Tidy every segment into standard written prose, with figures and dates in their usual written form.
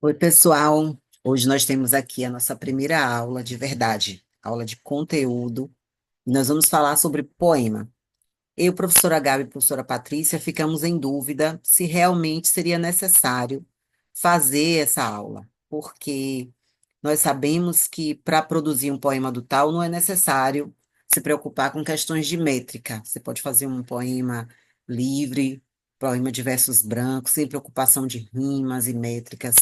Oi, pessoal. Hoje nós temos aqui a nossa primeira aula de verdade, aula de conteúdo, e nós vamos falar sobre poema. Eu, professora Gabi e professora Patrícia, ficamos em dúvida se realmente seria necessário fazer essa aula, porque nós sabemos que para produzir um poema do tal não é necessário se preocupar com questões de métrica. Você pode fazer um poema livre, poema de versos brancos, sem preocupação de rimas e métricas.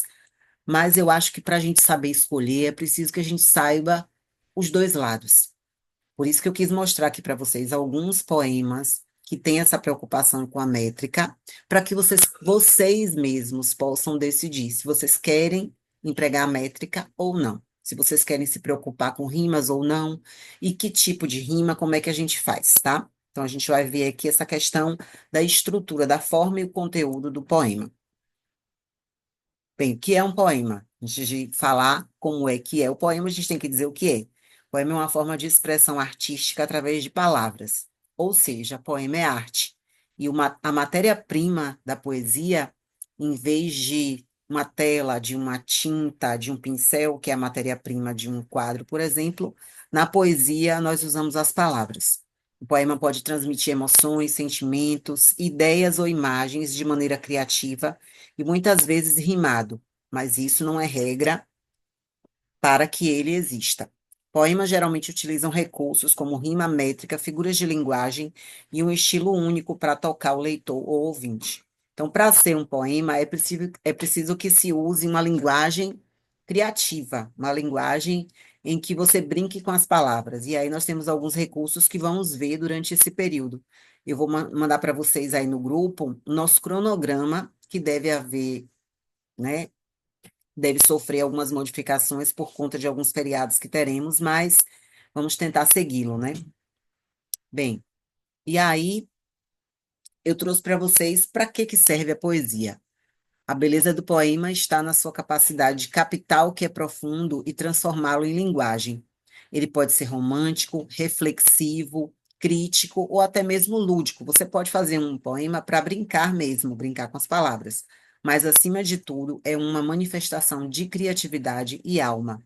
Mas eu acho que para a gente saber escolher, é preciso que a gente saiba os dois lados. Por isso que eu quis mostrar aqui para vocês alguns poemas que têm essa preocupação com a métrica, para que vocês mesmos possam decidir se vocês querem empregar a métrica ou não. Se vocês querem se preocupar com rimas ou não, e que tipo de rima, como é que a gente faz, tá? Então a gente vai ver aqui essa questão da estrutura, da forma e o conteúdo do poema. Bem, o que é um poema? Antes de falar como é que é o poema, a gente tem que dizer o que é. Poema é uma forma de expressão artística através de palavras. Ou seja, poema é arte. E a matéria-prima da poesia, em vez de uma tela, de uma tinta, de um pincel, que é a matéria-prima de um quadro, por exemplo, na poesia nós usamos as palavras. O poema pode transmitir emoções, sentimentos, ideias ou imagens de maneira criativa e muitas vezes rimado, mas isso não é regra para que ele exista. Poemas geralmente utilizam recursos como rima métrica, figuras de linguagem e um estilo único para tocar o leitor ou ouvinte. Então, para ser um poema, é preciso que se use uma linguagem criativa, uma linguagem em que você brinque com as palavras. E aí nós temos alguns recursos que vamos ver durante esse período. Eu vou mandar para vocês aí no grupo o nosso cronograma, que deve haver, né? Deve sofrer algumas modificações por conta de alguns feriados que teremos, mas vamos tentar segui-lo, né? Bem, e aí eu trouxe para vocês para que serve a poesia. A beleza do poema está na sua capacidade de captar o que é profundo e transformá-lo em linguagem. Ele pode ser romântico, reflexivo, crítico ou até mesmo lúdico. Você pode fazer um poema para brincar mesmo, brincar com as palavras. Mas, acima de tudo, é uma manifestação de criatividade e alma.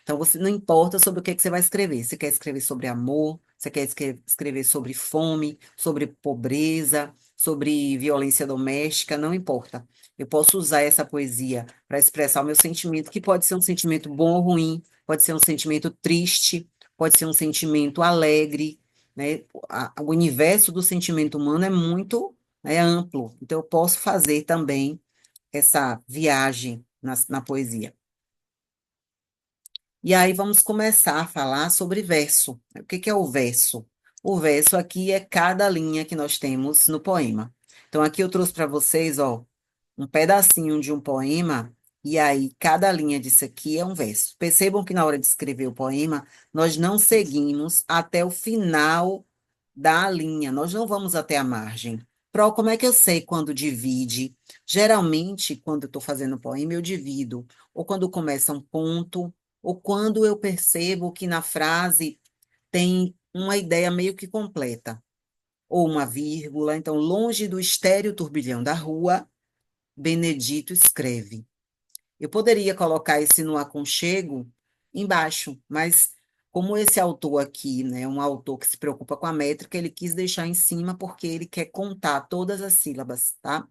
Então, você não importa sobre o que você vai escrever. Você quer escrever sobre amor, você quer escrever sobre fome, sobre pobreza, sobre violência doméstica, não importa. Eu posso usar essa poesia para expressar o meu sentimento, que pode ser um sentimento bom ou ruim, pode ser um sentimento triste, pode ser um sentimento alegre, né? O universo do sentimento humano é muito, né, amplo. Então, eu posso fazer também essa viagem na poesia. E aí vamos começar a falar sobre verso. O que que é o verso? O verso aqui é cada linha que nós temos no poema. Então aqui eu trouxe para vocês, ó, um pedacinho de um poema, e aí cada linha disso aqui é um verso. Percebam que na hora de escrever o poema, nós não seguimos até o final da linha, nós não vamos até a margem. Como é que eu sei quando divide? Geralmente, quando eu estou fazendo poema, eu divido. Ou quando começa um ponto, ou quando eu percebo que na frase tem uma ideia meio que completa, ou uma vírgula. Então, longe do estéril turbilhão da rua, Benedito escreve. Eu poderia colocar esse no aconchego embaixo, mas como esse autor aqui, né, um autor que se preocupa com a métrica, ele quis deixar em cima porque ele quer contar todas as sílabas, tá?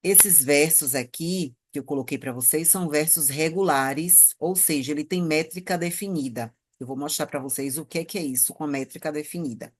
Esses versos aqui que eu coloquei para vocês são versos regulares, ou seja, ele tem métrica definida. Eu vou mostrar para vocês o que é isso com a métrica definida.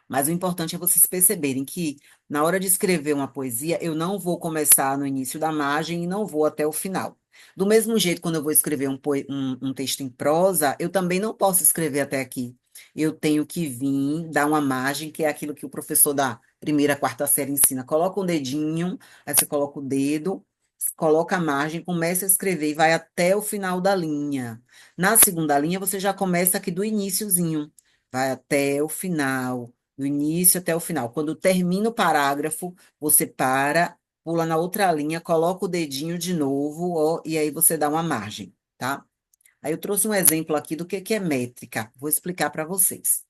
Mas o importante é vocês perceberem que, na hora de escrever uma poesia, eu não vou começar no início da margem e não vou até o final. Do mesmo jeito, quando eu vou escrever um texto em prosa, eu também não posso escrever até aqui. Eu tenho que vir, dar uma margem, que é aquilo que o professor da primeira, quarta série ensina. Coloca o dedinho, aí você coloca o dedo, coloca a margem, começa a escrever e vai até o final da linha. Na segunda linha, você já começa aqui do iniciozinho, vai até o final do início até o final. Quando termina o parágrafo, você para, pula na outra linha, coloca o dedinho de novo, ó, e aí você dá uma margem, tá? Aí eu trouxe um exemplo aqui do que é métrica. Vou explicar para vocês.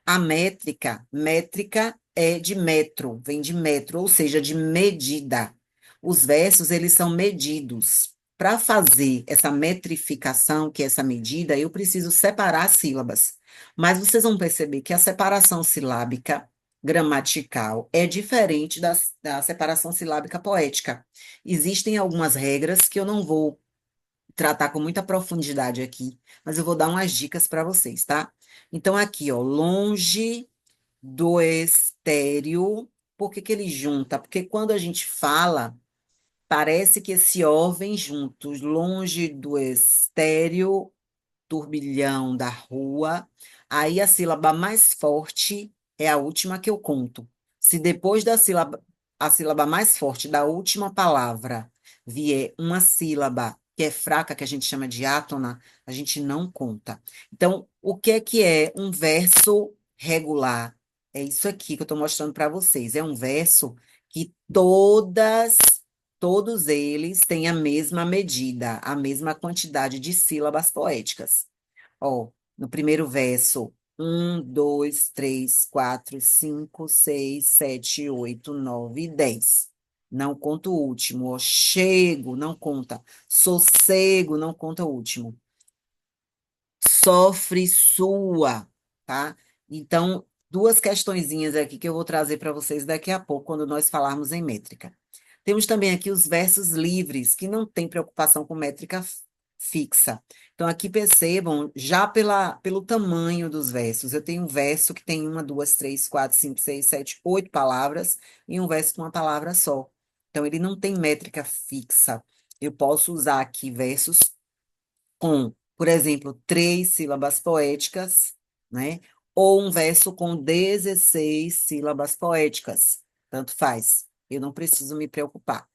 A métrica é de metro, vem de metro, ou seja, de medida. Os versos, eles são medidos. Para fazer essa metrificação, que é essa medida, eu preciso separar as sílabas. Mas vocês vão perceber que a separação silábica gramatical é diferente da separação silábica poética. Existem algumas regras que eu não vou tratar com muita profundidade aqui, mas eu vou dar umas dicas para vocês, tá? Então, aqui, ó, longe do estéreo. Por que que ele junta? Porque quando a gente fala, parece que esse ó vem juntos, longe do estéreo, turbilhão da rua. Aí a sílaba mais forte é a última que eu conto. Se depois da sílaba, a sílaba mais forte da última palavra vier uma sílaba que é fraca, que a gente chama de átona, a gente não conta. Então, o que é um verso regular? É isso aqui que eu estou mostrando para vocês. É um verso que todos eles têm a mesma medida, a mesma quantidade de sílabas poéticas. Ó, no primeiro verso, um, dois, três, quatro, cinco, seis, sete, oito, nove, 10. Não conta o último. Ó, chego, não conta. Sossego, não conta o último. Sofre sua, tá? Então, duas questõezinhas aqui que eu vou trazer para vocês daqui a pouco, quando nós falarmos em métrica. Temos também aqui os versos livres, que não tem preocupação com métrica fixa. Então, aqui percebam, já pelo tamanho dos versos. Eu tenho um verso que tem uma, duas, três, quatro, cinco, seis, sete, oito palavras, e um verso com uma palavra só. Então, ele não tem métrica fixa. Eu posso usar aqui versos com, por exemplo, três sílabas poéticas, né? Ou um verso com 16 sílabas poéticas. Tanto faz. Eu não preciso me preocupar.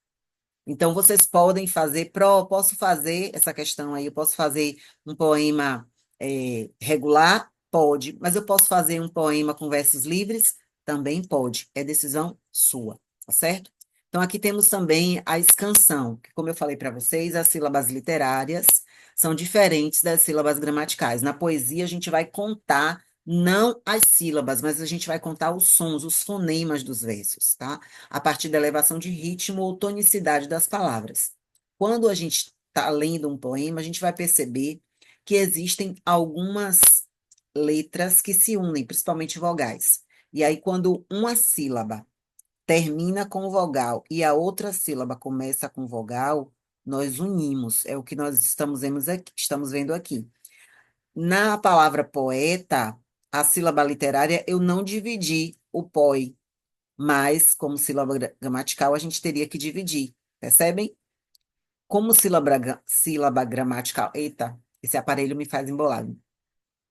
Então, vocês podem fazer, posso fazer essa questão aí, eu posso fazer um poema regular? Pode, mas eu posso fazer um poema com versos livres? Também pode, é decisão sua, tá certo? Então, aqui temos também a escansão, que, como eu falei para vocês, as sílabas literárias são diferentes das sílabas gramaticais. Na poesia, a gente vai contar não as sílabas, mas a gente vai contar os sons, os fonemas dos versos, tá? A partir da elevação de ritmo ou tonicidade das palavras. Quando a gente está lendo um poema, a gente vai perceber que existem algumas letras que se unem, principalmente vogais. E aí, quando uma sílaba termina com vogal e a outra sílaba começa com vogal, nós unimos. É o que nós estamos vendo aqui. Na palavra poeta, a sílaba literária, eu não dividi o poi, mas, como sílaba gramatical, a gente teria que dividir, percebem? Como sílaba gramatical. Eita, esse aparelho me faz embolado.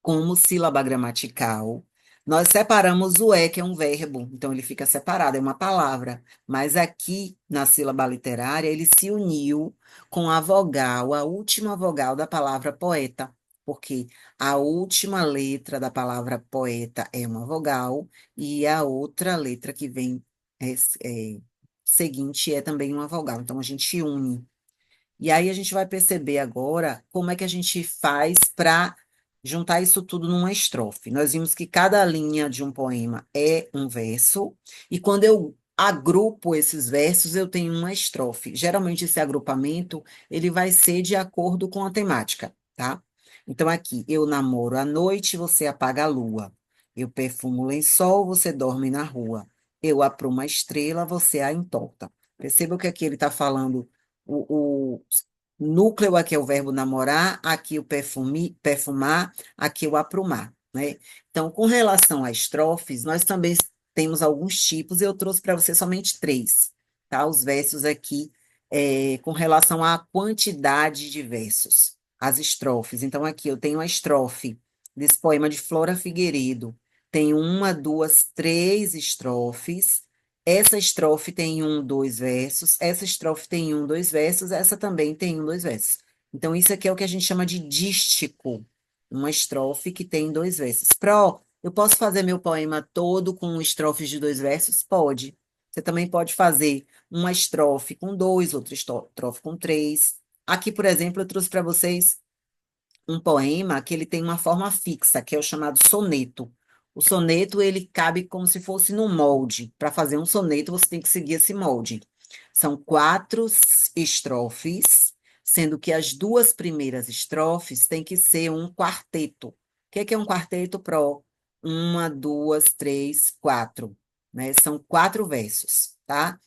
Como sílaba gramatical, nós separamos o é, que é um verbo, então ele fica separado, é uma palavra. Mas aqui, na sílaba literária, ele se uniu com a vogal, a última vogal da palavra poeta, porque a última letra da palavra poeta é uma vogal, e a outra letra que vem é, é, seguinte é também uma vogal. Então, a gente une. E aí a gente vai perceber agora como é que a gente faz para juntar isso tudo numa estrofe. Nós vimos que cada linha de um poema é um verso, e quando eu agrupo esses versos, eu tenho uma estrofe. Geralmente esse agrupamento, ele vai ser de acordo com a temática, tá? Então aqui, eu namoro à noite, você apaga a lua. Eu perfumo o lençol, você dorme na rua. Eu aprumo a estrela, você a entorta. Perceba que aqui ele está falando o núcleo aqui é o verbo namorar, aqui o perfumar, aqui o aprumar, né? Então, com relação a estrofes, nós também temos alguns tipos, eu trouxe para você somente três, tá? Os versos aqui, com relação à quantidade de versos, as estrofes. Então, aqui eu tenho a estrofe desse poema de Flora Figueiredo, tem uma, duas, três estrofes. Essa estrofe tem um, dois versos, essa estrofe tem um, dois versos, essa também tem um, dois versos. Então, isso aqui é o que a gente chama de dístico, uma estrofe que tem dois versos. Eu posso fazer meu poema todo com estrofes de dois versos? Pode. Você também pode fazer uma estrofe com dois, outra estrofe com três. Aqui, por exemplo, eu trouxe para vocês um poema que ele tem uma forma fixa, que é o chamado soneto. O soneto, ele cabe como se fosse num molde. Para fazer um soneto, você tem que seguir esse molde. São quatro estrofes, sendo que as duas primeiras estrofes têm que ser um quarteto. O que é um quarteto, Pro? Uma, duas, três, quatro, né? São quatro versos, tá?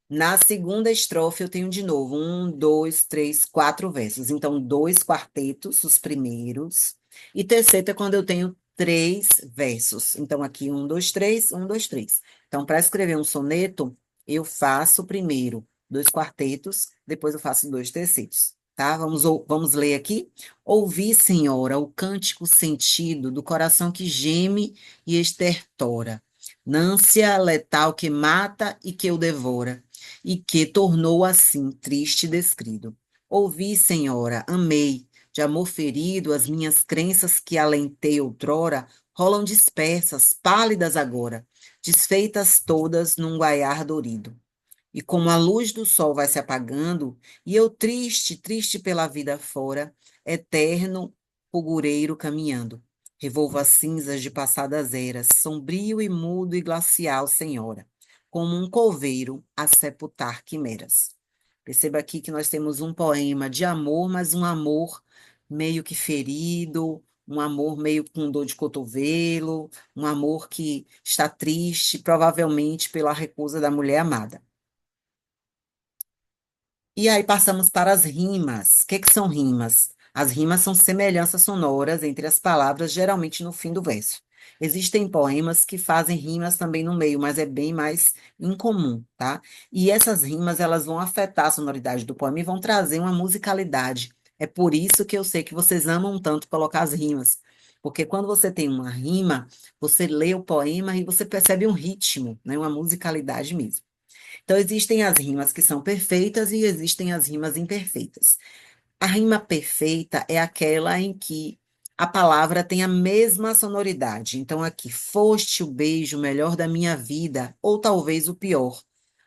Na segunda estrofe, eu tenho de novo um, dois, três, quatro versos. Então, dois quartetos, os primeiros. E terceiro é quando eu tenho três versos. Então, aqui, um, dois, três, um, dois, três. Então, para escrever um soneto, eu faço primeiro dois quartetos, depois eu faço dois terceiros. Tá? Vamos ler aqui. Ouvi, Senhora, o cântico sentido do coração que geme e estertora. Nânsia letal que mata e que o devora e que tornou assim triste e descrido. Ouvi, Senhora, amei, de amor ferido, as minhas crenças que alentei outrora, rolam dispersas, pálidas agora, desfeitas todas num guaiar dorido. E como a luz do sol vai se apagando, e eu triste, triste pela vida fora, eterno fogureiro caminhando. Revolvo as cinzas de passadas eras, sombrio e mudo e glacial, Senhora, como um coveiro a sepultar quimeras. Perceba aqui que nós temos um poema de amor, mas um amor meio que ferido, um amor meio com dor de cotovelo, um amor que está triste, provavelmente pela recusa da mulher amada. E aí passamos para as rimas. O que são rimas? As rimas são semelhanças sonoras entre as palavras, geralmente no fim do verso. Existem poemas que fazem rimas também no meio, mas é bem mais incomum, tá? E essas rimas, elas vão afetar a sonoridade do poema e vão trazer uma musicalidade. É por isso que eu sei que vocês amam tanto colocar as rimas. Porque quando você tem uma rima, você lê o poema e você percebe um ritmo, né? Uma musicalidade mesmo. Então, existem as rimas que são perfeitas e existem as rimas imperfeitas. A rima perfeita é aquela em que a palavra tem a mesma sonoridade. Então, aqui, foste o beijo melhor da minha vida, ou talvez o pior,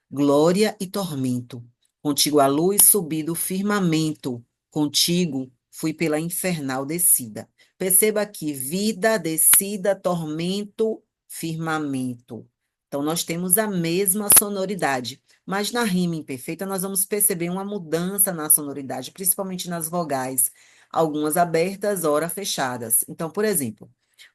glória e tormento. Contigo a luz subi do firmamento, contigo fui pela infernal descida. Perceba aqui, vida, descida, tormento, firmamento. Então, nós temos a mesma sonoridade, mas na rima imperfeita nós vamos perceber uma mudança na sonoridade, principalmente nas vogais, algumas abertas, ora fechadas. Então, por exemplo,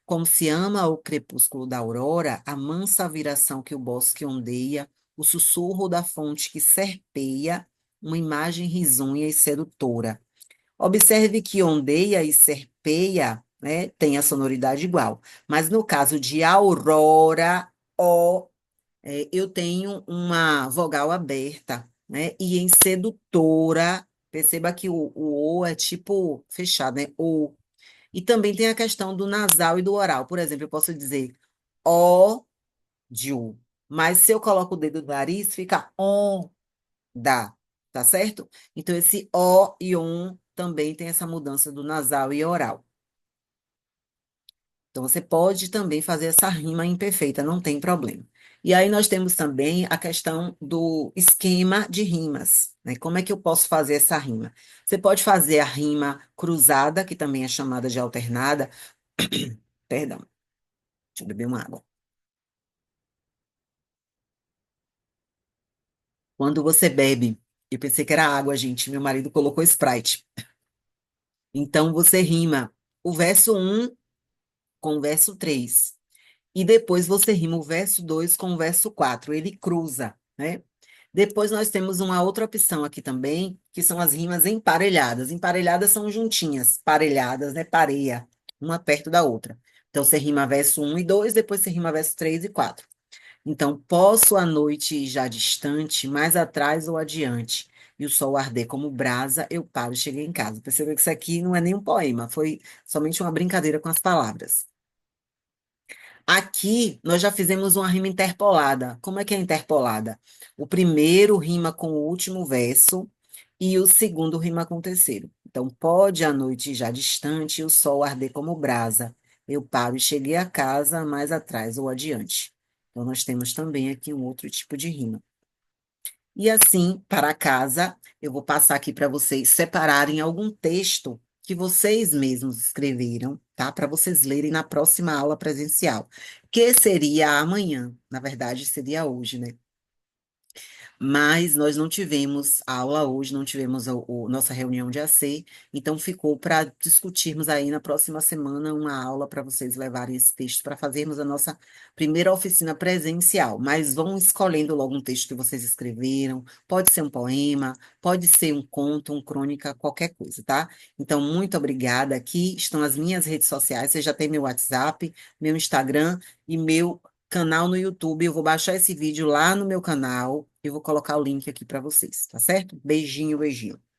como se ama o crepúsculo da aurora, a mansa viração que o bosque ondeia, o sussurro da fonte que serpeia, uma imagem risonha e sedutora. Observe que ondeia e serpeia, né, tem a sonoridade igual. Mas no caso de aurora, o, eu tenho uma vogal aberta, né? E em sedutora, perceba que o é tipo fechado, né? O. E também tem a questão do nasal e do oral. Por exemplo, eu posso dizer ó de u. Mas se eu coloco o dedo no nariz, fica on da, tá certo? Então, esse o e on também tem essa mudança do nasal e oral. Então, você pode também fazer essa rima imperfeita, não tem problema. E aí, nós temos também a questão do esquema de rimas, né? Como é que eu posso fazer essa rima? Você pode fazer a rima cruzada, que também é chamada de alternada. Perdão, deixa eu beber uma água. Quando você bebe, eu pensei que era água, gente. Meu marido colocou Sprite. Então, você rima o verso um com o verso 3. E depois você rima o verso 2 com o verso 4. Ele cruza, né? Depois nós temos uma outra opção aqui também, que são as rimas emparelhadas. Emparelhadas são juntinhas, parelhadas, né? Pareia, uma perto da outra. Então, você rima verso um e 2, depois você rima verso 3 e 4. Então, posso a noite ir já distante, mais atrás ou adiante, e o sol arder como brasa, eu paro e cheguei em casa. Percebeu que isso aqui não é nem um poema, foi somente uma brincadeira com as palavras. Aqui, nós já fizemos uma rima interpolada. Como é que é interpolada? O primeiro rima com o último verso e o segundo rima com o terceiro. Então, pode a noite ir já distante e o sol arder como brasa. Eu paro e cheguei a casa, mais atrás ou adiante. Então, nós temos também aqui um outro tipo de rima. E assim, para casa, eu vou passar aqui para vocês separarem algum texto que vocês mesmos escreveram, tá? Para vocês lerem na próxima aula presencial, que seria amanhã. Na verdade, seria hoje, né? Mas nós não tivemos aula hoje, não tivemos nossa reunião de AC, então ficou para discutirmos aí na próxima semana uma aula para vocês levarem esse texto para fazermos a nossa primeira oficina presencial. Mas vão escolhendo logo um texto que vocês escreveram, pode ser um poema, pode ser um conto, um crônica, qualquer coisa, tá? Então, muito obrigada. Aqui estão as minhas redes sociais, você já tem meu WhatsApp, meu Instagram e meu canal no YouTube. Eu vou baixar esse vídeo lá no meu canal e vou colocar o link aqui para vocês, tá certo? Beijinho, beijinho.